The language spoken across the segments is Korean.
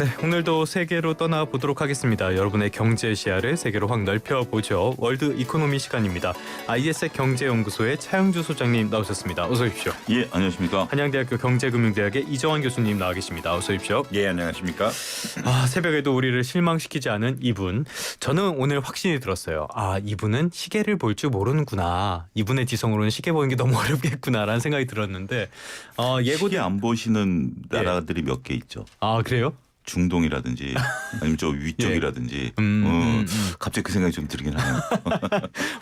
네, 오늘도 세계로 떠나보도록 하겠습니다. 여러분의 경제 시야를 세계로 확 넓혀보죠. 월드 이코노미 시간입니다. IS 경제연구소의 차영주 소장님 나오셨습니다. 어서 오십시오. 예, 안녕하십니까. 한양대학교 경제금융대학의 이정환 교수님 나와 계십니다. 어서 오십시오. 예, 안녕하십니까. 새벽에도 우리를 실망시키지 않은 이분. 저는 오늘 확신이 들었어요. 이분은 시계를 볼 줄 모르는구나. 이분의 지성으로는 시계 보는 게 너무 어렵겠구나라는 생각이 들었는데 시계 안 보시는 나라들이 몇 개 있죠. 그래요? 중동이라든지 아니면 저 위쪽이라든지 갑자기 그 생각이 좀 들긴 하네요.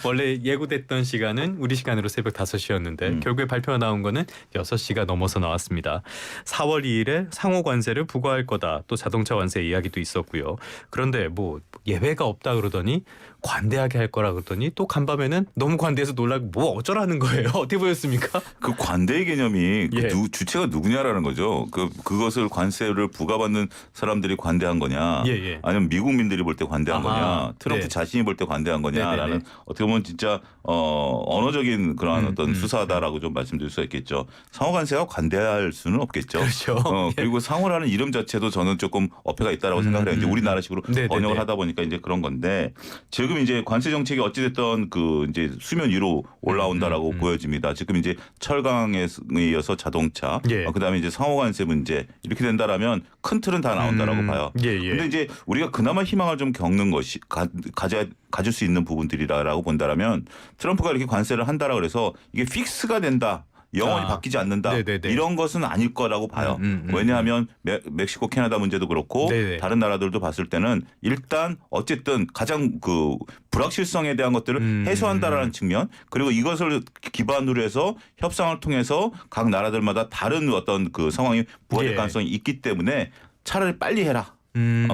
원래 예고됐던 시간은 우리 시간으로 새벽 5시였는데 결국에 발표가 나온 거는 6시가 넘어서 나왔습니다. 4월 2일에 상호 관세를 부과할 거다. 또 자동차 관세 이야기도 있었고요. 그런데 뭐 예외가 없다 그러더니 관대하게 할 거라 그러더니 또 간밤에는 너무 관대해서 놀라고 뭐 어쩌라는 거예요. 어떻게 보였습니까? 그 관대의 개념이 예. 주체가 누구냐라는 거죠. 그것을 관세를 부과받는 사람들이 관대한 거냐, 예. 아니면 미국민들이 볼 때 관대한 거냐, 트럼프 네. 자신이 볼 때 관대한 거냐라는 네네네. 어떻게 보면 진짜 언어적인 그러한 어떤 수사다라고 좀 말씀드릴 수가 있겠죠. 상호 관세가 관대할 수는 없겠죠. 그렇죠. 그리고 상호라는 이름 자체도 저는 조금 어폐가 있다라고 생각을 해요. 이제 우리나라식으로 네네네. 번역을 하다 보니까 이제 그런 건데 지금 이제 관세 정책이 어찌됐든 그 이제 수면 위로 올라온다라고 보여집니다. 지금 이제 철강에 이어서 자동차, 예. 그다음에 이제 상호 관세 문제 이렇게 된다라면 큰 틀은 다 나온다라고 봐요. 예. 근데 이제 우리가 그나마 희망을 좀 겪는 것이 가질 수 있는 부분들이라고 본다라면 트럼프가 이렇게 관세를 한다라 그래서 이게 픽스가 된다. 영원히 바뀌지 않는다. 네네네. 이런 것은 아닐 거라고 봐요. 왜냐하면 멕시코, 캐나다 문제도 그렇고 네네. 다른 나라들도 봤을 때는 일단 어쨌든 가장 그 불확실성에 대한 것들을 해소한다라는 측면 그리고 이것을 기반으로 해서 협상을 통해서 각 나라들마다 다른 어떤 그 상황이 부활할 예. 가능성이 있기 때문에 차라리 빨리 해라.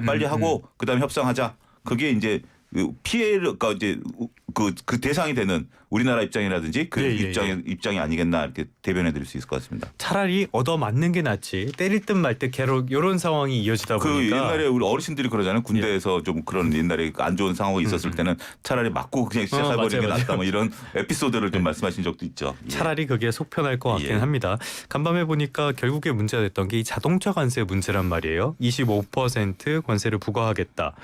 빨리 하고 그다음에 협상하자. 그게 이제 피해가 이제 그 대상이 되는 우리나라 입장이라든지 그 예. 입장이 아니겠나 이렇게 대변해 드릴 수 있을 것 같습니다. 차라리 얻어맞는 게 낫지 때릴 듯 말 듯 계속 이런 상황이 이어지다 그 보니까 옛날에 우리 어르신들이 그러잖아요. 군대에서 좀 그런 옛날에 안 좋은 상황이 있었을 때는 차라리 맞고 그냥 시작해버리는 게 맞아요. 낫다. 뭐 이런 에피소드를 좀 말씀하신 적도 있죠. 예. 차라리 그게 속편할 것 같긴 예. 합니다. 간밤에 보니까 결국에 문제가 됐던 게 이 자동차 관세 문제란 말이에요. 25% 관세를 부과하겠다.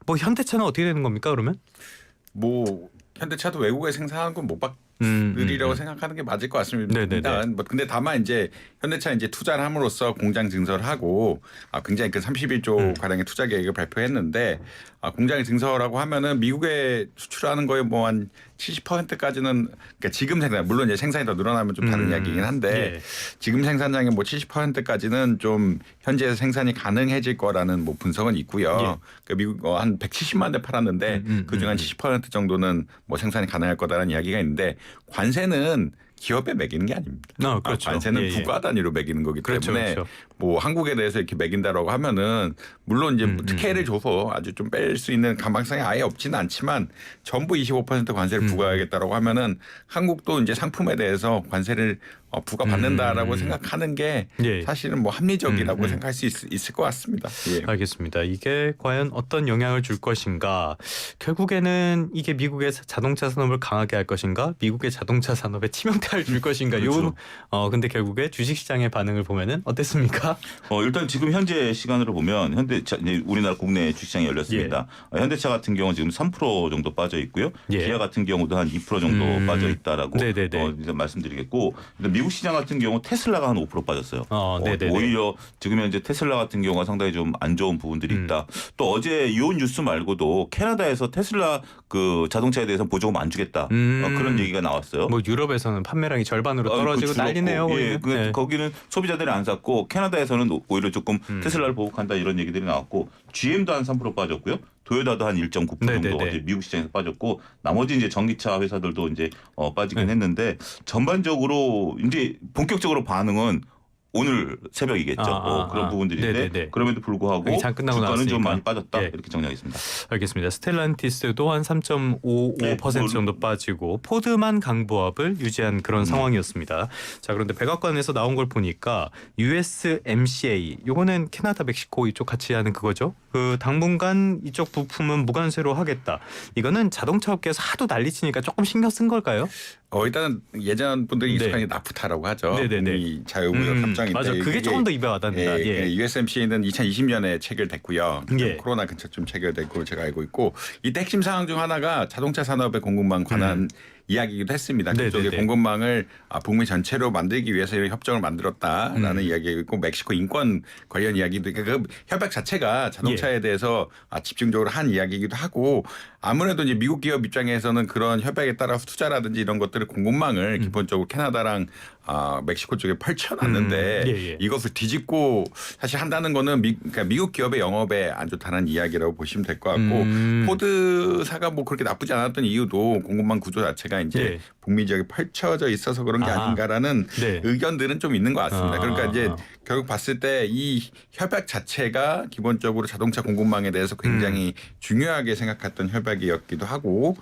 뭐 현대차는 어떻게 되는 겁니까 그러면? 뭐 현대차도 외국에 생산하는 건 못 받으리라고 생각하는 게 맞을 것 같습니다. 네네네. 뭐 근데 다만 이제 현대차 이제 투자를 함으로써 공장 증설을 하고 굉장히 그 31조 가량의 투자 계획을 발표했는데 공장에 증설하고 하면은 미국에 수출하는 거에 뭐 한 70%까지는 그러니까 지금 생산 물론 이제 생산이 더 늘어나면 좀 다른 이야기이긴 한데 예. 지금 생산량의 뭐 70%까지는 좀 현지에서 생산이 가능해질 거라는 뭐 분석은 있고요. 예. 그러니까 미국 한 170만 대 팔았는데 그중 한 70% 정도는 뭐 생산이 가능할 거다라는 이야기가 있는데 관세는 기업에 매기는 게 아닙니다. 그렇죠. 관세는 예. 국가 단위로 매기는 거기 때문에 그렇죠. 뭐 한국에 대해서 이렇게 매긴다라고 하면은 물론 이제 특혜를 줘서 아주 좀 뺄 수 있는 가망성이 아예 없지는 않지만 전부 25% 관세를 부과하겠다라고 하면은 한국도 이제 상품에 대해서 관세를 부과받는다라고 생각하는 게 예. 사실은 뭐 합리적이라고 생각할 수 있을 것 같습니다. 예. 알겠습니다. 이게 과연 어떤 영향을 줄 것인가? 결국에는 이게 미국의 자동차 산업을 강하게 할 것인가? 미국의 자동차 산업에 치명타를 줄 것인가? 그렇죠. 근데 결국에 주식시장의 반응을 보면은 어땠습니까? 일단 지금 현재 시간으로 보면 현대차 이제 우리나라 국내 주식시장이 열렸습니다. 현대차 같은 경우 지금 3% 정도 빠져 있고요. 예. 기아 같은 경우도 한 2% 정도 빠져 있다라고 네네네. 이제 말씀드리겠고 미국 시장 같은 경우 테슬라가 한 5% 빠졌어요. 네네네. 오히려 지금 현재 테슬라 같은 경우가 상당히 좀 안 좋은 부분들이 있다. 또 어제 이온 뉴스 말고도 캐나다에서 테슬라 그 자동차에 대해서 보조금 안 주겠다. 그런 얘기가 나왔어요. 뭐 유럽에서는 판매량이 절반으로 떨어지고 난리네요. 예, 네. 거기는 소비자들이 안 샀고 캐나다에서는 오히려 조금 테슬라를 보복한다 이런 얘기들이 나왔고 GM도 한 3% 빠졌고요. 도요타도 한 1.9% 정도 네네네. 어제 미국 시장에서 빠졌고 나머지 이제 전기차 회사들도 이제 빠지긴 했는데 전반적으로 이제 본격적으로 반응은 오늘 새벽이겠죠. 그런 부분들인데 네네네. 그럼에도 불구하고 장 끝나고 주가는 좀 나왔으니까. 많이 빠졌다 예. 이렇게 정리하겠습니다. 알겠습니다. 스텔란티스도 한 3.55% 정도 빠지고 포드만 강보합을 유지한 그런 상황이었습니다. 자, 그런데 백악관에서 나온 걸 보니까 USMCA 요거는 캐나다, 멕시코 이쪽 같이 하는 그거죠. 그 당분간 이쪽 부품은 무관세로 하겠다. 이거는 자동차 업계에서 하도 난리치니까 조금 신경 쓴 걸까요? 일단은 예전 분들이 네. 익숙하게 나프타라고 하죠. 네네네. 북미 자유무역 협정인데 맞아. 그게 조금 더 입에 와닿는다. 예. USMCA는 2020년에 체결됐고요. 예. 코로나 근처쯤 체결됐고 제가 알고 있고 이때 핵심 사항 중 하나가 자동차 산업의 공급망 관한 이야기이기도 했습니다. 그쪽에 네네네. 공급망을 북미 전체로 만들기 위해서 이런 협정을 만들었다라는 이야기가 있고 멕시코 인권 관련 이야기도 그 협약 자체가 자동차에 대해서 집중적으로 한 이야기이기도 하고 아무래도 이제 미국 기업 입장에서는 그런 협약에 따라서 투자라든지 이런 것들을 공급망을 기본적으로 캐나다랑 멕시코 쪽에 펼쳐놨는데 예. 이것을 뒤집고 사실 한다는 거는 그러니까 미국 기업의 영업에 안 좋다는 이야기라고 보시면 될 것 같고 포드사가 뭐 그렇게 나쁘지 않았던 이유도 공급망 구조 자체가 이제 예. 북미 지역에 펼쳐져 있어서 그런 게 아닌가라는 네. 의견들은 좀 있는 것 같습니다. 그러니까 이제 결국 봤을 때 이 협약 자체가 기본적으로 자동차 공급망에 대해서 굉장히 중요하게 생각했던 협약이었기도 하고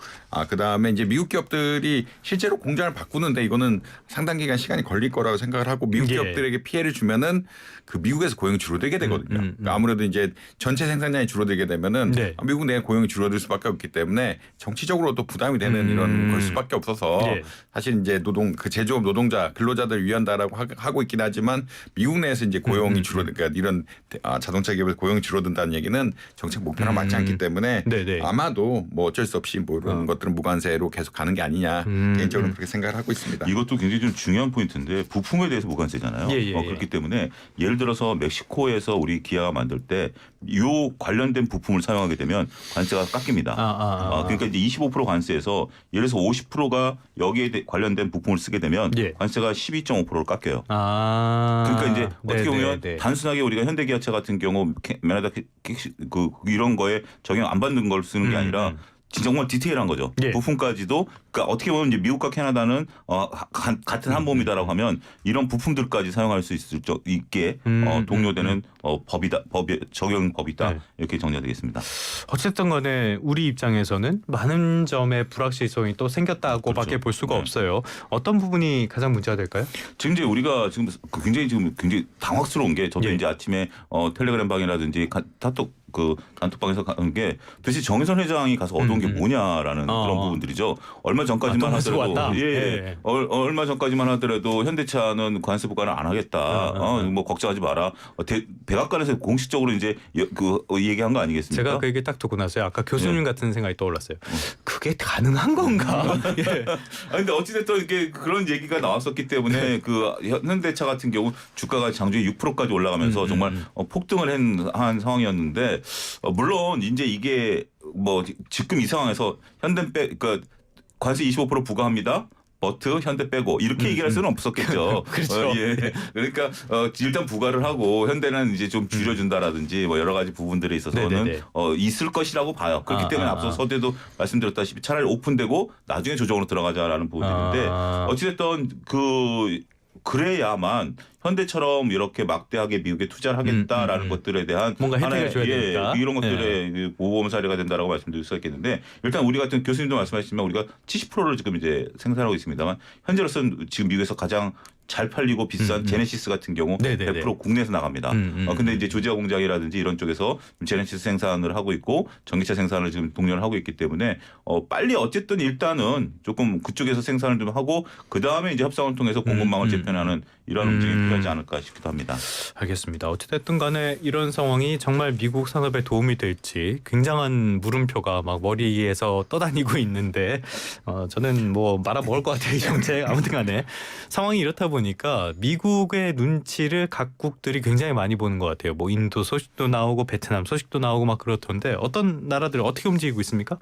그다음에 이제 미국 기업들이 실제로 공장을 바꾸는데 이거는 상당 기간 시간이 걸릴 거라고 생각을 하고 미국 예. 기업들에게 피해를 주면은 그 미국에서 고용이 줄어들게 되거든요. 그러니까 아무래도 이제 전체 생산량이 줄어들게 되면은 네. 미국 내 고용이 줄어들 수밖에 없기 때문에 정치적으로 또 부담이 되는 이런 걸 수밖에 없어서 예. 사실 이제 그 제조업 노동자 근로자들 위한다라고 하고 있긴 하지만 미국 내에서 이제 고용이 그러니까 이런 자동차 기업에서 고용이 줄어든다는 얘기는 정책 목표랑 맞지 않기 때문에 네네. 아마도 뭐 어쩔 수 없이 뭐 이런 것들은 무관세로 계속 가는 게 아니냐 개인적으로 그렇게 생각을 하고 있습니다. 이것도 굉장히 좀 중요한 포인트인데 부품에 대해서 무관세잖아요. 예. 그렇기 때문에 예를 들어서 멕시코에서 우리 기아가 만들 때 이 관련된 부품을 사용하게 되면 관세가 깎입니다. 그러니까 이제 25% 관세에서 예를 들어서 50%가 여기에 관련된 부품을 쓰게 되면 예. 관세가 12.5%를 깎여요. 그러니까 그러니까 이제 어떻게 보면 단순하게 우리가 현대기아차 같은 경우 메나다 이런 거에 적용 안 받는 걸 쓰는 게 아니라 정말 디테일한 거죠. 예. 부품까지도 그러니까 어떻게 보면 이제 미국과 캐나다는 같은 한 몸이다라고 하면 이런 부품들까지 사용할 수 있게 동료되는 법이 적용 법이다 네. 이렇게 정리가 되겠습니다. 어쨌든 간에 우리 입장에서는 많은 점의 불확실성이 또 생겼다고밖에 그렇죠. 볼 수가 네. 없어요. 어떤 부분이 가장 문제가 될까요? 지금 이제 우리가 지금 굉장히 당황스러운 게 저도 예. 이제 아침에 텔레그램 방이라든지 단톡방에서 간 게 도대체 정의선 회장이 가서 얻어온 게 뭐냐라는 그런 부분들이죠. 얼마 전까지만 하더라도 얼마 전까지만 하더라도 현대차는 관세 부과를 안 하겠다. 뭐 걱정하지 마라. 백악관에서 공식적으로 이제 얘기한 거 아니겠습니까? 제가 그 얘기 딱 듣고 나서요. 아까 교수님 같은 생각이 떠올랐어요. 그게 가능한 건가? 예. 근데 어찌됐든 이게 그런 얘기가 나왔었기 때문에 그 현대차 같은 경우 주가가 장중에 6%까지 올라가면서 정말 폭등을 한 상황이었는데 물론 이제 이게 뭐 지금 이 상황에서 그러니까 관세 25% 부과합니다. 버트 현대 빼고 이렇게 얘기할 수는 없었겠죠. 그렇죠. 예. 그러니까 일단 부과를 하고 현대는 이제 좀 줄여준다라든지 뭐 여러 가지 부분들에 있어서는 네네네. 있을 것이라고 봐요. 그렇기 때문에 앞서 서두에도 말씀드렸다시피 차라리 오픈되고 나중에 조정으로 들어가자라는 부분인데 어찌됐든 그래야만 현대처럼 이렇게 막대하게 미국에 투자를 하겠다라는 것들에 대한 뭔가 혜택을 줘야 되니까. 이런 것들의 모범 사례가 된다라고 말씀드릴 수가 있겠는데 일단 우리 같은 교수님도 말씀하셨지만 우리가 70%를 지금 이제 생산하고 있습니다만 현재로서는 지금 미국에서 가장 잘 팔리고 비싼 제네시스 같은 경우 네네네. 100% 국내에서 나갑니다. 근데 이제 조지아 공장이라든지 이런 쪽에서 제네시스 생산을 하고 있고 전기차 생산을 지금 독려를 하고 있기 때문에 빨리 어쨌든 일단은 조금 그쪽에서 생산을 좀 하고 그 다음에 이제 협상을 통해서 공급망을 재편하는 이런 움직임이 필요하지 않을까 싶기도 합니다. 알겠습니다. 어찌됐든 간에 이런 상황이 정말 미국 산업에 도움이 될지 굉장한 물음표가 막 머리에서 떠다니고 있는데 저는 뭐 말아먹을 것 같아요. 이 정책. 아무튼 간에 상황이 이렇다 보니까 미국의 눈치를 각국들이 굉장히 많이 보는 것 같아요. 뭐 인도 소식도 나오고 베트남 소식도 나오고 막 그렇던데 어떤 나라들 어떻게 움직이고 있습니까?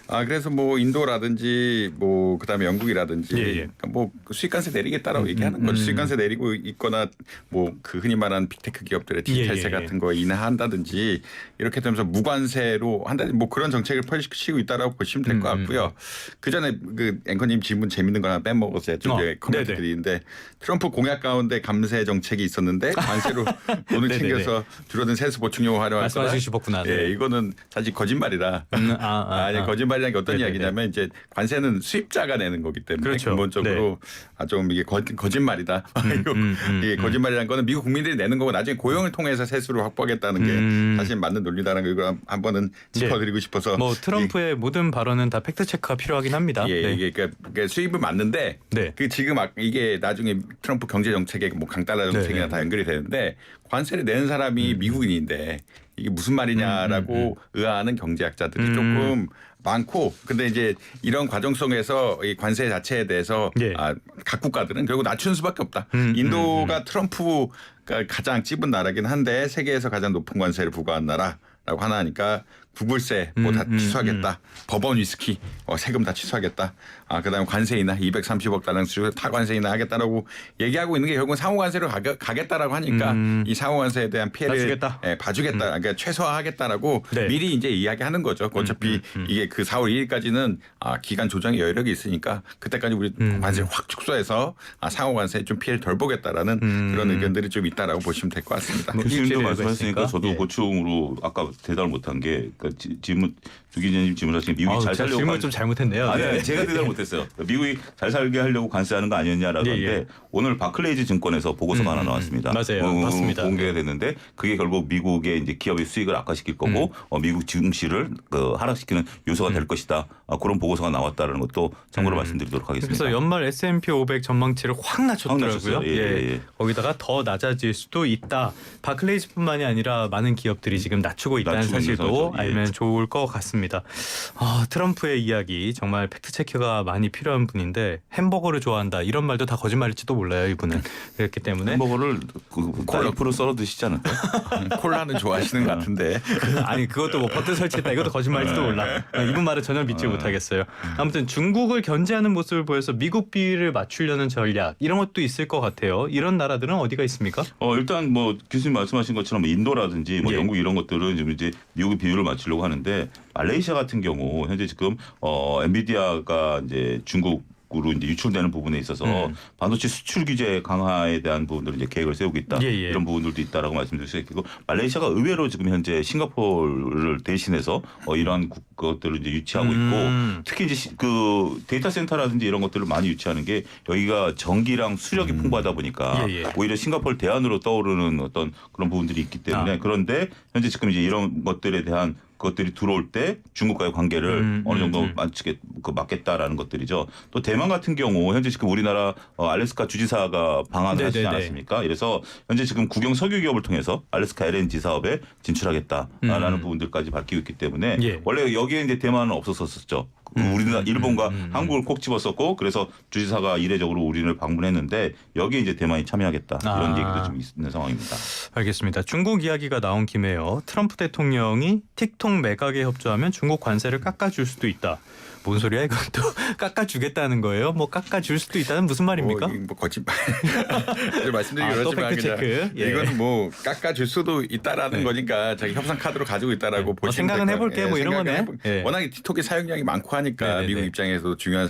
그래서 뭐 인도라든지 뭐 그다음에 영국이라든지 그러니까 뭐 수익관세 내리겠다라고 얘기하는 거죠. 수익관세 내리고 있거나 뭐 그 흔히 말하는 빅테크 기업들의 디지털세 같은 거 인하한다든지 이렇게 되면서 무관세로 한다든지 뭐 그런 정책을 펼치고 있다라고 보시면 될 것 같고요. 그 전에 그 앵커님 질문 재밌는 거 하나 빼먹었어요. 좀 코멘트 드리는데 트럼프 공약 가운데 감세 정책이 있었는데 관세로 돈을 챙겨서 줄어든 세수 보충용을 활용할 거다. 말씀하시고 싶었구나. 예, 이거는 사실 거짓말이라. 거짓말이라는 게 어떤 네네네. 이야기냐면 이제 관세는 수입자가 내는 거기 때문에 그렇죠. 근본적으로 좀 이게 거짓말이다. 이게 거짓말이라는 거는 미국 국민들이 내는 거고 나중에 고용을 통해서 세수를 확보하겠다는 게 사실 맞는 논리다라는 걸 한번은 짚어드리고 싶어서. 뭐 트럼프의 모든 발언은 다 팩트 체크가 필요하긴 합니다. 예, 네. 이게 그러니까 수입은 맞는데 네. 그 지금 이게 나중에 트럼프 경제 정책에 뭐 강달러 정책이나 네. 다 연결이 되는데 관세를 내는 사람이 미국인인데 이게 무슨 말이냐라고 의아하는 경제학자들이 조금 많고 근데 이제 이런 과정 속에서 이 관세 자체에 대해서 예. 각 국가들은 결국 낮추는 수밖에 없다. 인도가 트럼프가 가장 찝은 나라긴 한데 세계에서 가장 높은 관세를 부과한 나라라고 하니까 구글세 뭐 다 취소하겠다. 법원 위스키 세금 다 취소하겠다. 그다음에 관세이나 230억 달러 타관세이나 하겠다라고 얘기하고 있는 게 결국은 상호관세로 가겠다라고 하니까 이 상호관세에 대한 피해를 봐주겠다. 봐주겠다. 그러니까 최소화하겠다라고 네. 미리 이제 이야기하는 거죠. 어차피 이게 그 4월 2일까지는 기간 조정의 여력이 있으니까 그때까지 우리 관세를 확 축소해서 상호관세에 좀 피해를 덜 보겠다라는 그런 의견들이 좀 있다라고 보시면 될 것 같습니다. 교수님도 일주일에 말씀하셨으니까 있으니까. 저도 예. 고충으로 아까 대답을 못한 게 질문 두 기자님 질문하신 미국이 잘 살려고 질문 좀 잘못했네요. 아니 네. 제가 대답을 못했어요. 미국이 잘 살게 하려고 관세하는 거 아니었냐라고 예, 하는데 예. 오늘 바클레이즈 증권에서 보고서가 하나 나왔습니다. 맞아요. 맞습니다. 공개가 됐는데 그게 결국 미국의 이제 기업의 수익을 악화시킬 거고 미국 증시를 하락시키는 요소가 될 것이다. 그런 보고서가 나왔다는 것도 참고로 말씀드리도록 하겠습니다. 그래서 연말 S&P 500 전망치를 확 낮췄더라고요. 낮췄어요. 예. 거기다가 더 낮아질 수도 있다. 바클레이즈뿐만이 아니라 많은 기업들이 지금 낮추고 있다는 낮추고 있는 사실도 거죠. 예. 알면 좋을 것 같습니다. 트럼프의 이야기 정말 팩트 체크가 많이 필요한 분인데 햄버거를 좋아한다 이런 말도 다 거짓말일지도 몰라요 이분은. 그렇기 때문에 햄버거를 콜라프로 썰어 드시지 않을까요? 콜라는 좋아하시는 것 같은데. 아니 그것도 뭐 버튼 설치했다 이것도 거짓말일지도 몰라. 이분 말을 전혀 믿지 못하겠어요. 아무튼 중국을 견제하는 모습을 보여서 미국 비율을 맞추려는 전략 이런 것도 있을 것 같아요. 이런 나라들은 어디가 있습니까? 일단 뭐 교수님 말씀하신 것처럼 뭐 인도라든지 뭐 예. 영국 이런 것들은 지금 이제 미국의 비율을 맞추려고 하는데 말레이시아 같은 경우 현재 지금 엔비디아가 이제 중국으로 이제 유출되는 부분에 있어서 반도체 수출 규제 강화에 대한 부분들을 이제 계획을 세우고 있다. 예. 이런 부분들도 있다라고 말씀드릴 수 있고 말레이시아가 의외로 지금 현재 싱가포르를 대신해서 이러한 것들을 이제 유치하고 있고 특히 이제 그 데이터 센터라든지 이런 것들을 많이 유치하는 게 여기가 전기랑 수력이 풍부하다 보니까 예. 오히려 싱가포르 대안으로 떠오르는 어떤 그런 부분들이 있기 때문에 그런데 현재 지금 이제 이런 것들에 대한 것들이 들어올 때 중국과의 관계를 어느 정도 맞겠다라는 것들이죠. 또 대만 같은 경우 현재 지금 우리나라 알래스카 주지사가 방한을 하시지 네네네. 않았습니까? 그래서 현재 지금 국영 석유 기업을 통해서 알래스카 LNG 사업에 진출하겠다라는 부분들까지 밝히고 있기 때문에 예. 원래 여기에 이제 대만은 없었었죠. 우리나라 일본과 한국을 콕 집었었고 그래서 주지사가 이례적으로 우리를 방문했는데 여기에 이제 대만이 참여하겠다 이런 얘기도 좀 있는 상황입니다. 알겠습니다. 중국 이야기가 나온 김에요. 트럼프 대통령이 틱톡 매각에 협조하면 중국 관세를 깎아줄 수도 있다. 뭔 소리야 이것도 깎아주겠다는 거예요? 뭐 깎아줄 수도 있다는 무슨 말입니까? 뭐 거짓말. 말씀드리기 또 그렇지만 팩트 체크. 예. 이건 뭐 깎아줄 수도 있다라는 거니까 자기 협상 카드로 가지고 있다라고 보시면 생각은 될 해볼게 거예요. 뭐 이런 거네. 예. 워낙에 틱톡의 사용량이 많고 하니까 네네네. 미국 입장에서도 중요한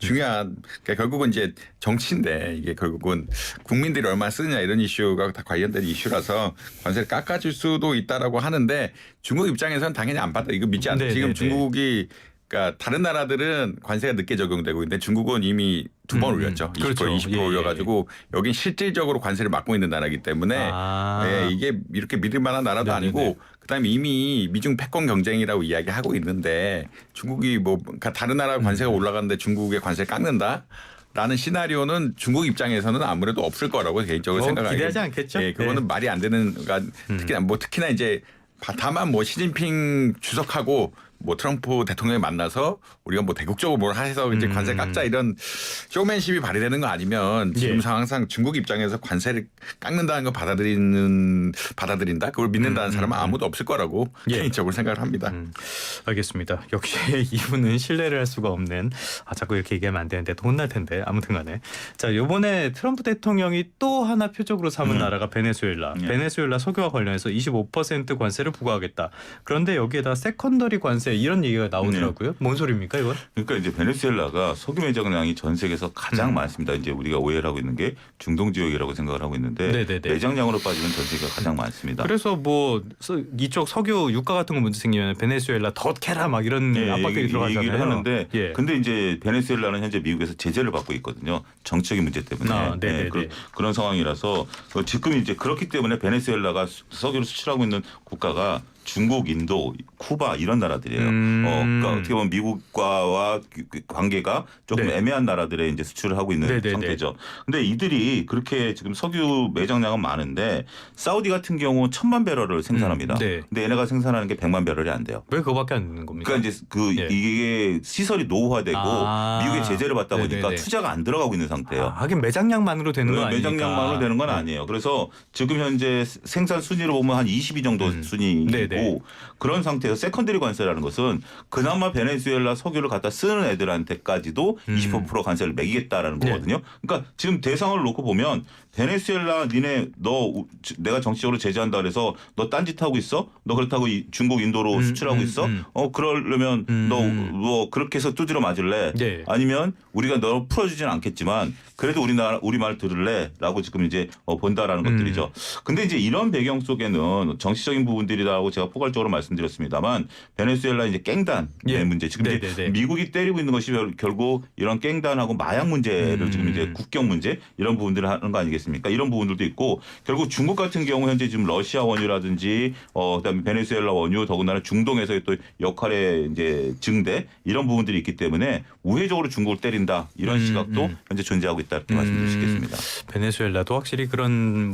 그러니까 결국은 이제 정치인데 이게 결국은 국민들이 얼마나 쓰느냐 이런 이슈가 다 관련된 이슈라서 관세를 깎아줄 수도 있다라고 하는데 중국 입장에서는 당연히 안 받아. 이거 믿지 않아요. 지금 네네네. 중국이 그러니까 다른 나라들은 관세가 늦게 적용되고 있는데 중국은 이미 2번 올렸죠. 20% 그렇죠. 20% 예, 예. 올려가지고 여긴 실질적으로 관세를 막고 있는 나라이기 때문에 이게 이렇게 믿을 만한 나라도 네네네. 아니고 그다음에 이미 미중 패권 경쟁이라고 이야기하고 있는데 중국이 뭐 그러니까 다른 나라 관세가 올라가는데 중국의 관세를 깎는다. 라는 시나리오는 중국 입장에서는 아무래도 없을 거라고 개인적으로 생각합니다. 기대하지 않겠죠? 예, 그거는 말이 안 되는. 그러니까 특히나 이제 다만 뭐 시진핑 주석하고 뭐 트럼프 대통령이 만나서 우리가 뭐 대국적으로 뭘 해서 이제 관세 깎자 이런 쇼맨십이 발휘되는 거 아니면 지금 예. 상황상 중국 입장에서 관세를 깎는다는 거 받아들인다 그걸 믿는다는 사람은 아무도 없을 거라고 예. 개인적으로 생각을 합니다. 알겠습니다. 역시 이분은 신뢰를 할 수가 없는 자꾸 이렇게 얘기하면 안 되는데 또 혼날 텐데 아무튼간에 자 이번에 트럼프 대통령이 또 하나 표적으로 삼은 나라가 베네수엘라. 예. 베네수엘라 석유와 관련해서 25% 관세를 부과하겠다. 그런데 여기에다 세컨더리 관세 네, 이런 얘기가 나오더라고요. 뭔 소리입니까 이건? 그러니까 이제 베네수엘라가 석유 매장량이 전 세계에서 가장 많습니다. 이제 우리가 오해를 하고 있는 게 중동 지역이라고 생각을 하고 있는데 네네네. 매장량으로 빠지면 전 세계가 가장 많습니다. 그래서 뭐 이쪽 석유 유가 같은 거 문제 생기면 베네수엘라 더 캐라 막 이런 압박들이 들어가잖아요. 얘기를 하는데 예. 근데 이제 베네수엘라는 현재 미국에서 제재를 받고 있거든요. 정치적인 문제 때문에. 네네네. 그런 상황이라서 지금 이제 그렇기 때문에 베네수엘라가 석유를 수출하고 있는 국가가 중국, 인도, 쿠바 이런 나라들이에요. 그러니까 어떻게 보면 미국과와 관계가 조금 네. 애매한 나라들에 이제 수출을 하고 있는 네네네. 상태죠. 근데 이들이 그렇게 지금 석유 매장량은 많은데 사우디 같은 경우 1,000만 배럴을 생산합니다. 네. 근데 얘네가 생산하는 게 100만 배럴이 안 돼요. 왜 그거밖에 안 되는 겁니까? 그러니까 이제 예. 이게 시설이 노후화되고 미국의 제재를 받다 보니까 네네네. 투자가 안 들어가고 있는 상태예요. 하긴 매장량만으로 되는 건 아니니까. 매장량만으로 되는 건 네. 아니에요. 그래서 지금 현재 생산 순위로 보면 한 22 정도 순위이고 네네. 그런 상태에서 세컨더리 관세라는 것은 그나마 베네수엘라 석유를 갖다 쓰는 애들한테까지도 20% 관세를 매기겠다라는 네. 거거든요. 그러니까 지금 대상을 놓고 보면 베네수엘라 니네 내가 정치적으로 제재한다 그래서 너 딴짓 하고 있어? 너 그렇다고 중국 인도로 수출하고 있어? 그러려면 너 뭐 그렇게 해서 두드려 맞을래? 네. 아니면 우리가 너 풀어주지는 않겠지만 그래도 우리 말 들을래라고 지금 이제 본다라는 것들이죠. 근데 이제 이런 배경 속에는 정치적인 부분들이라고 제가 포괄적으로 말씀드렸습니다만 베네수엘라 이제 깽단의 예. 문제 지금 이제 네네네. 미국이 때리고 있는 것이 결국 이런 깽단하고 마약 문제를 지금 이제 국경 문제 이런 부분들을 하는 거 아니겠습니까? 이런 부분들도 있고 결국 중국 같은 경우 현재 지금 러시아 원유라든지 그다음에 베네수엘라 원유 더군다나 중동에서의 또 역할의 이제 증대 이런 부분들이 있기 때문에 우회적으로 중국을 때린다 이런 시각도 현재 존재하고 있다 이렇게 말씀드릴 수 있겠습니다. 베네수엘라도 확실히 그런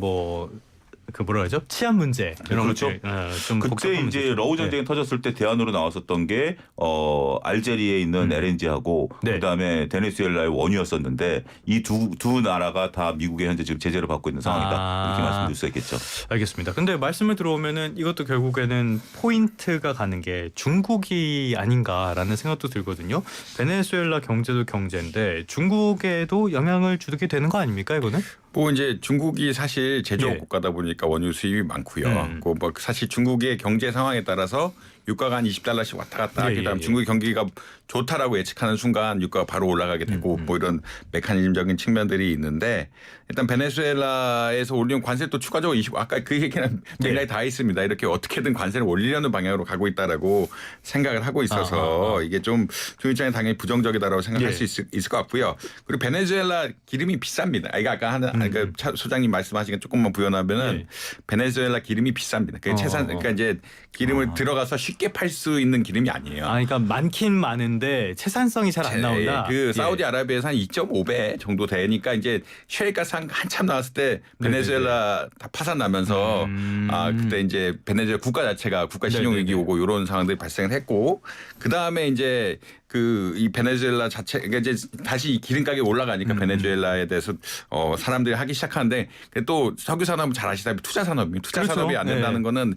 그 뭐라 그러죠? 치안 문제 이런 그렇죠. 것들, 좀 그때 복잡한 이제 문제죠. 러우 전쟁이 터졌을 때 대안으로 나왔었던 게 알제리에 있는 LNG하고 네. 그다음에 베네수엘라의 원유였었는데 이 두 나라가 다 미국의 현재 지금 제재를 받고 있는 상황이다 이렇게 말씀드릴 수 있겠죠. 알겠습니다. 근데 말씀을 들어오면은 이것도 결국에는 포인트가 가는 게 중국이 아닌가라는 생각도 들거든요. 베네수엘라 경제도 경제인데 중국에도 영향을 주게 되는 거 아닙니까 이거는? 뭐 이제 중국이 사실 제조업 예. 국가다 보니까 원유 수입이 많고요. 뭐 사실 중국의 경제 상황에 따라서 유가가 한 $20씩 왔다 갔다 하게 되면 중국의 경기가 좋다라고 예측하는 순간 유가가 바로 올라가게 되고 뭐 이런 메커니즘적인 측면들이 있는데 일단 베네수엘라에서 올리는 관세 또 추가적으로 아까 그 얘기는 맥락이 다 있습니다. 이렇게 어떻게든 관세를 올리려는 방향으로 가고 있다라고 생각을 하고 있어서 이게 좀 중국 입장에 당연히 부정적이다라고 생각할 수 있을 것 같고요. 그리고 베네수엘라 기름이 비쌉니다. 그러니까 소장님 말씀하신 게 조금만 부연하면은 베네수엘라 기름이 비쌉니다. 그러니까 이제 기름을 들어가서 쉽게 팔 수 있는 기름이 아니에요. 그러니까 많긴 많은데 채산성이 잘 안 나온다. 그 사우디아라비아에서 한 2.5배 정도 되니까 이제 셰일가스 한참 나왔을 때 베네수엘라 다 파산나면서 그때 이제 베네수엘라 국가 자체가 국가 신용 위기 오고 이런 상황들이 발생을 했고 그 다음에 이제 이 베네수엘라 자체 그러니까 이제 다시 기름 가격이 올라가니까 베네수엘라에 대해서 사람들이 하기 시작하는데 또 석유 산업은 잘 아시다시피 투자 산업이 그렇죠. 안 된다는 거는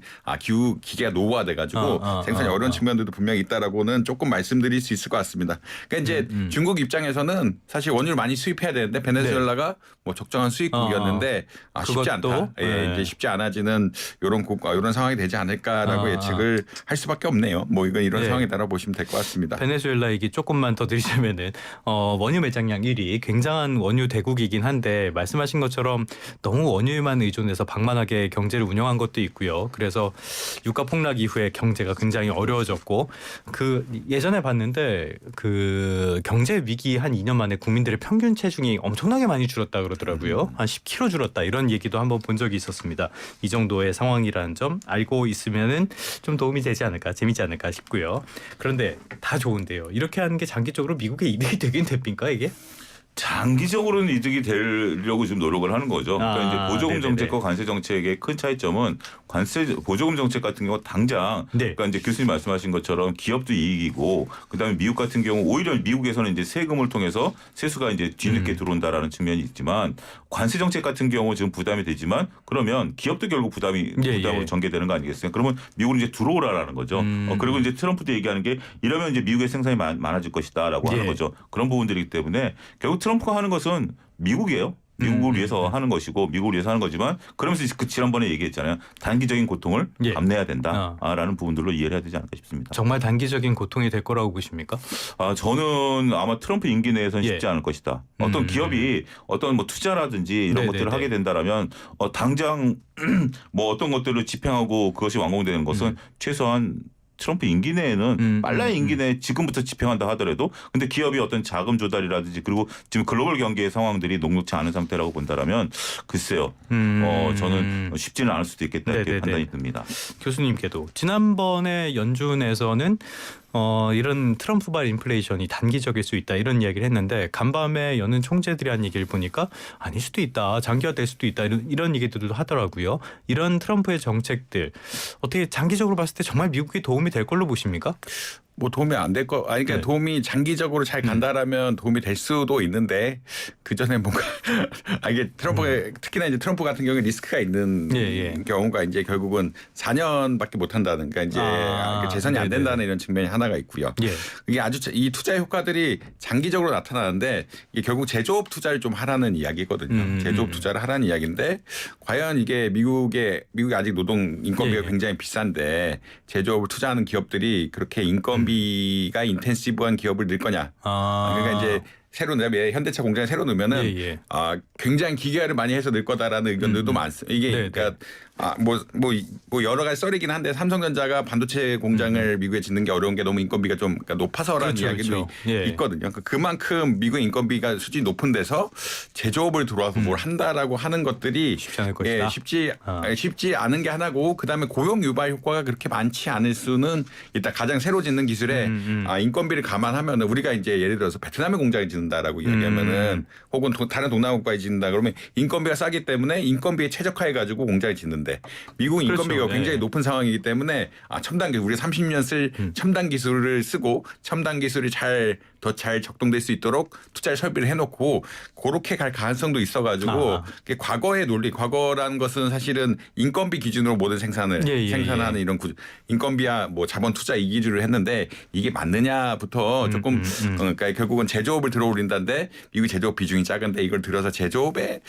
기계가 노후화돼 가지고 생산이 어려운 측면들도 분명히 있다라고는 조금 말씀드릴 수 있을 것 같습니다. 그러니까 이제 중국 입장에서는 사실 원유를 많이 수입해야 되는데 베네수엘라가 뭐 적정한 수입국이었는데 쉽지 않다. 이제 쉽지 않아지는 이런 상황이 되지 않을까라고 예측을 할 수밖에 없네요. 뭐 이런 상황이다라고 보시면 될 것 같습니다. 베네수엘라 얘기 조금만 더 드리자면은 원유 매장량 1위 굉장한 원유 대국이긴 한데 말씀하신 것처럼 너무 원유에만 의존해서 방만하게 경제를 운영한 것도 있고요. 그래서 유가 폭락 이후에 경제가 굉장히 어려워졌고 그 예전에 봤는데 그 경제 위기 한 2년 만에 국민들의 평균 체중이 엄청나게 많이 줄었다 그러더라고요. 한 10kg 줄었다 이런 얘기도 한번 본 적이 있었습니다. 이 정도의 상황이라는 점 알고 있으면은 좀 도움이 되지 않을까 재밌지 않을까 싶고요. 그런데 다 좋은데요. 이렇게 하는 게 장기적으로 미국에 이득이 되긴 됩니까 이게? 장기적으로는 이득이 되려고 지금 노력을 하는 거죠. 그러니까 이제 보조금 네네네. 정책과 관세 정책의 큰 차이점은 보조금 정책 같은 경우 당장 그러니까 이제 교수님 말씀하신 것처럼 기업도 이익이고 그다음에 미국 같은 경우 오히려 미국에서는 이제 세금을 통해서 세수가 이제 뒤늦게 들어온다라는 측면이 있지만 관세 정책 같은 경우 지금 부담이 되지만 그러면 기업도 결국 부담으로 전개되는 거 아니겠습니까? 그러면 미국은 이제 들어오라라는 거죠. 그리고 이제 트럼프도 얘기하는 게 이러면 이제 미국의 생산이 많아질 것이다라고 하는 거죠. 그런 부분들이기 때문에 결국 트럼프가 하는 것은 미국이에요. 미국을 위해서 하는 것이고 미국을 위해서 하는 거지만 그러면서 그 지난번에 얘기했잖아요. 단기적인 고통을 예. 감내해야 된다라는 부분들로 이해를 해야 되지 않을까 싶습니다. 정말 단기적인 고통이 될 거라고 보십니까? 저는 아마 트럼프 임기 내에서는 예. 쉽지 않을 것이다. 어떤 기업이 어떤 뭐 투자라든지 이런 네네네. 것들을 하게 된다라면 당장 뭐 어떤 것들을 집행하고 그것이 완공되는 것은 최소한 트럼프 임기 내에는 빨라야 임기 내에 지금부터 집행한다 하더라도 근데 기업이 어떤 자금 조달이라든지 그리고 지금 글로벌 경기의 상황들이 녹록치 않은 상태라고 본다라면 글쎄요. 저는 쉽지는 않을 수도 있겠다 이렇게 네네네. 판단이 듭니다. 교수님께도 지난번에 연준에서는 이런 트럼프발 인플레이션이 단기적일 수 있다 이런 이야기를 했는데 간밤에 여는 총재들이 한 얘기를 보니까 아닐 수도 있다. 장기화될 수도 있다. 이런 얘기들도 하더라고요. 이런 트럼프의 정책들 어떻게 장기적으로 봤을 때 정말 미국에 도움이 될 걸로 보십니까? 뭐 도움이 안 될 거, 아니 그러니까 네. 도움이 장기적으로 잘 간다라면 도움이 될 수도 있는데 그 전에 뭔가 이게 트럼프가 특히나 이제 트럼프 같은 경우에 리스크가 있는 예. 경우가 이제 결국은 4년밖에 못 한다는 그러니까 이제 재선이 안 된다는 이런 측면이 하나가 있고요. 예. 이게 아주 이 투자 효과들이 장기적으로 나타나는데 이게 결국 제조업 투자를 좀 하라는 이야기거든요. 제조업 투자를 하라는 이야기인데 과연 이게 미국이 아직 노동 인건비가 예. 굉장히 비싼데 제조업을 투자하는 기업들이 그렇게 인건비가 인텐시브한 기업을 넣을 거냐? 그러니까 이제 새로 넣으면 현대차 공장에 새로 넣으면은 예. 굉장히 기계화를 많이 해서 넣을 거다라는 의견들도 많습니다. 이게 네, 그러니까 뭐 여러 가지 썰이긴 한데 삼성전자가 반도체 공장을 미국에 짓는 게 어려운 게 너무 인건비가 좀 그러니까 높아서라는 그렇죠, 이야기도 그렇죠. 예. 있거든요. 그러니까 그만큼 미국의 인건비가 수준이 높은 데서 제조업을 들어와서 뭘 한다라고 하는 것들이 쉽지 않을 것이다. 쉽지 않은 게 하나고 그다음에 고용 유발 효과가 그렇게 많지 않을 수는 일단 가장 새로 짓는 기술에 인건비를 감안하면 우리가 이제 예를 들어서 베트남의 공장을 짓는다라고 이야기하면은 혹은 다른 동남아 국가에 짓는다 그러면 인건비가 싸기 때문에 인건비에 최적화해 가지고 공장을 짓는데 미국 인건비가 그렇죠. 굉장히 네. 높은 상황이기 때문에 첨단 기술 우리가 30년 쓸 첨단 기술을 쓰고 첨단 기술이 더 잘 적동될 수 있도록 투자를 설비를 해놓고 그렇게 갈 가능성도 있어가지고 과거의 논리, 과거라는 것은 사실은 인건비 기준으로 모든 생산을 생산하는 이런 인건비야 뭐 자본 투자 이 기준으로 했는데 이게 맞느냐부터 조금 그러니까 결국은 제조업을 들어올린다는데 미국 제조업 비중이 작은데 이걸 들어서 제조업에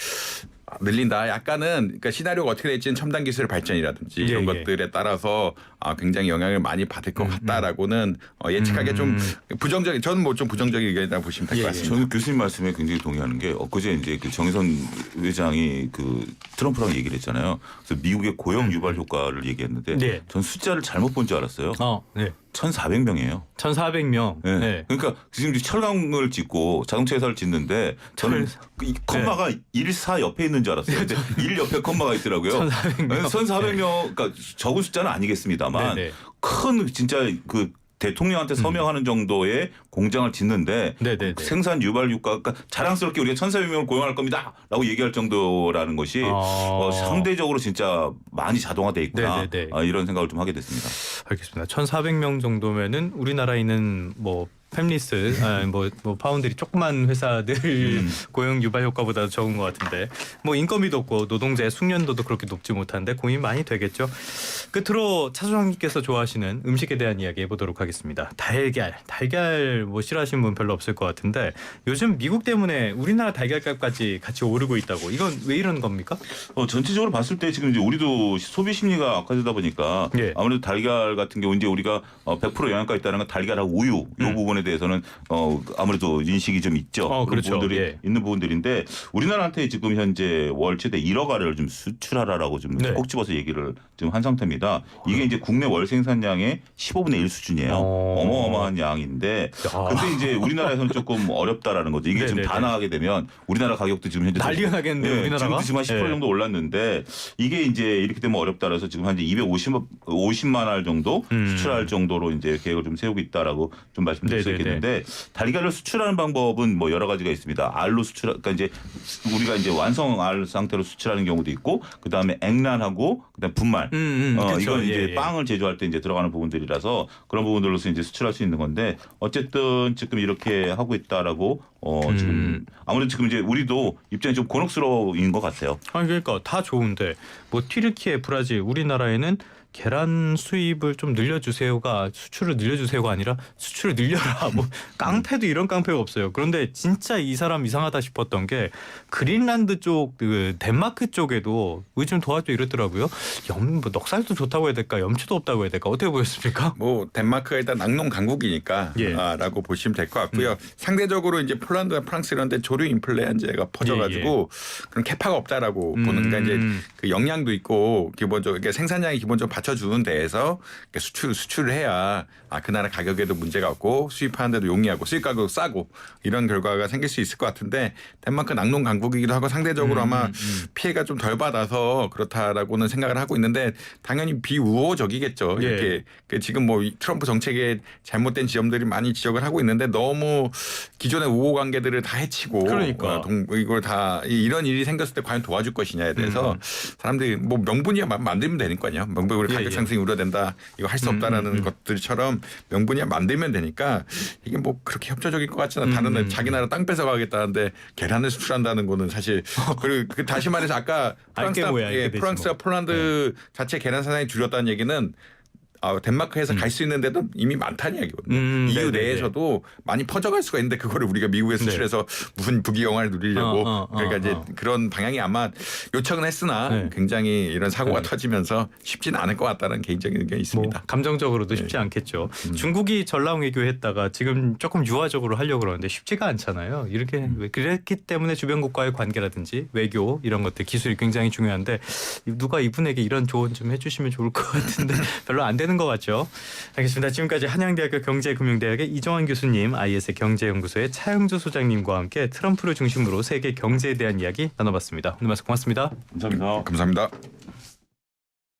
늘린다. 약간은 그러니까 시나리오가 어떻게 될지는 첨단 기술의 발전이라든지 이런 것들에 따라서 굉장히 영향을 많이 받을 것 같다라고는 예측하기 좀 부정적인 저는 뭐 좀 부정적인 의견이라고 보시면 될 것 같습니다. 저는 교수님 말씀에 굉장히 동의하는 게 엊그제 이제 그 정의선 회장이 그 트럼프랑 얘기를 했잖아요. 그래서 미국의 고용 유발 효과를 얘기했는데 네. 전 숫자를 잘못 본 줄 알았어요. 네. 1,400명이에요. 1,400명. 네. 네. 그러니까 지금 철강을 짓고 자동차 회사를 짓는데 저는 이 컴마가 1사 옆에 있는 줄 알았어요. 근데 1 옆에 컴마가 있더라고요. 1,400명. 1,400명 그러니까 적은 숫자는 아니겠습니다만 네네. 큰 진짜 그 대통령한테 서명하는 정도의 공장을 짓는데 생산 유발 효과가 그러니까 자랑스럽게 우리가 1,400명을 고용할 겁니다라고 얘기할 정도라는 것이 상대적으로 진짜 많이 자동화돼 있구나 이런 생각을 좀 하게 됐습니다. 알겠습니다. 1,400명 정도면은 우리나라에 있는 뭐 팹리스, 뭐 파운드리 조그만 회사들 고용 유발 효과보다 적은 것 같은데 뭐 인건비도 없고 노동자의 숙련도도 그렇게 높지 못한데 고민 많이 되겠죠. 끝으로 차 소장님께서 좋아하시는 음식에 대한 이야기 해보도록 하겠습니다. 달걀 뭐 싫어하시는 분 별로 없을 것 같은데 요즘 미국 때문에 우리나라 달걀값까지 같이 오르고 있다고 이건 왜 이런 겁니까? 전체적으로 봤을 때 지금 이제 우리도 소비 심리가 악화되다 보니까 아무래도 달걀 같은 경우 이제 우리가 100% 영양가 있다는 건 달걀하고 우유 이 부분에 대해서는 아무래도 인식이 좀 있죠. 그런 그렇죠. 부분들이 있는 부분들인데 우리나라한테 지금 현재 월 최대 1억 알을 좀 수출하라라고 좀 꼭 집어서 얘기를 지금 한 상태입니다. 이게 이제 국내 월 생산량의 15분의 1 수준이에요. 어마어마한 양인데 근데 이제 우리나라에서는 조금 어렵다라는 거죠. 이게 지금 다 나가게 되면 우리나라 가격도 지금 현재 난리가 나겠는데 우리나라가 지금 한 10% 정도 올랐는데 이게 이제 이렇게 되면 어렵다 그래서 지금 한 250만 알 정도 수출할 정도로 이제 계획을 좀 세우고 있다라고 좀 말씀드릴 수 있겠는데 달걀을 수출하는 방법은 뭐 여러 가지가 있습니다. 알로 그러니까 이제 우리가 이제 완성 알 상태로 수출하는 경우도 있고 그다음에 액란하고 그다음에 분말 그렇죠. 이건 이제 빵을 제조할 때 이제 들어가는 부분들이라서 그런 부분들로서 이제 수출할 수 있는 건데 어쨌든 지금 이렇게 하고 있다라고 지금 아무래도 지금 이제 우리도 입장이 좀 곤혹스러운 것 같아요. 그러니까 다 좋은데 뭐 튀르키예, 브라질, 우리나라에는 계란 수입을 좀 늘려주세요가 수출을 늘려주세요가 아니라 수출을 늘려라. 뭐 깡패도 이런 깡패가 없어요. 그런데 진짜 이 사람 이상하다 싶었던 게 그린란드 쪽, 그 덴마크 쪽에도 좀 도와줘 이랬더라고요. 뭐 넉살도 좋다고 해야 될까, 염치도 없다고 해야 될까, 어떻게 보였습니까? 뭐 덴마크가 일단 낙농 강국이니까 예. 라고 보시면 될 것 같고요. 상대적으로 이제 폴란드와 프랑스 이런 데 조류 인플레안제가 퍼져가지고 그런 캐파가 없다라고 보는 그러니까 이제 그 영양도 있고 기본적으로 그러니까 생산량이 기본적으로 받쳐주는 데에서 수출을 해야 그 나라 가격에도 문제가 없고 수입하는데도 용이하고 수입 가격도 싸고 이런 결과가 생길 수 있을 것 같은데 덴마크 낙농 강국이기도 하고 상대적으로 아마 피해가 좀 덜 받아서 그렇다라고는 생각을 하고 있는데 당연히 비우호적이겠죠. 예. 이렇게 지금 뭐 트럼프 정책에 잘못된 지점들이 많이 지적을 하고 있는데 너무 기존의 우호 관계들을 다 해치고 그러니까. 이걸 다 이런 일이 생겼을 때 과연 도와줄 것이냐에 대해서 사람들이 뭐 명분이야 만들면 되니까요. 명분으로 가격 상승이 우려된다. 이거 할 수 없다라는 것들처럼 명분이야 만들면 되니까 이게 뭐 그렇게 협조적일 것 같지는 다른 자기 나라 땅 뺏어가겠다는데 계란을 수출한다는 거는 사실 그리고 다시 말해서 아까 프랑스와 폴란드 자체 계란 사상이 줄였다는 얘기는 덴마크에서 갈 수 있는 데도 이미 많다는 이야기거든요. EU 내에서도 많이 퍼져갈 수가 있는데 그거를 우리가 미국에 수출해서 무슨 부귀영화를 누리려고 그러니까 이제 그런 방향이 아마 요청은 했으나 굉장히 이런 사고가 터지면서 쉽지는 않을 것 같다는 개인적인 의견이 있습니다. 뭐 감정적으로도 쉽지 않겠죠. 중국이 전랑 외교했다가 지금 조금 유화적으로 하려고 그러는데 쉽지가 않잖아요. 이렇게 그랬기 때문에 주변 국가의 관계라든지 외교 이런 것들 기술이 굉장히 중요한데 누가 이분에게 이런 조언 좀 해주시면 좋을 것 같은데 별로 안 되는 것 같죠. 알겠습니다. 지금까지 한양대학교 경제금융대학의 이정환 교수님, IS 경제연구소의 차영주 소장님과 함께 트럼프를 중심으로 세계 경제에 대한 이야기 나눠봤습니다. 오늘 말씀 고맙습니다. 감사합니다. 감사합니다.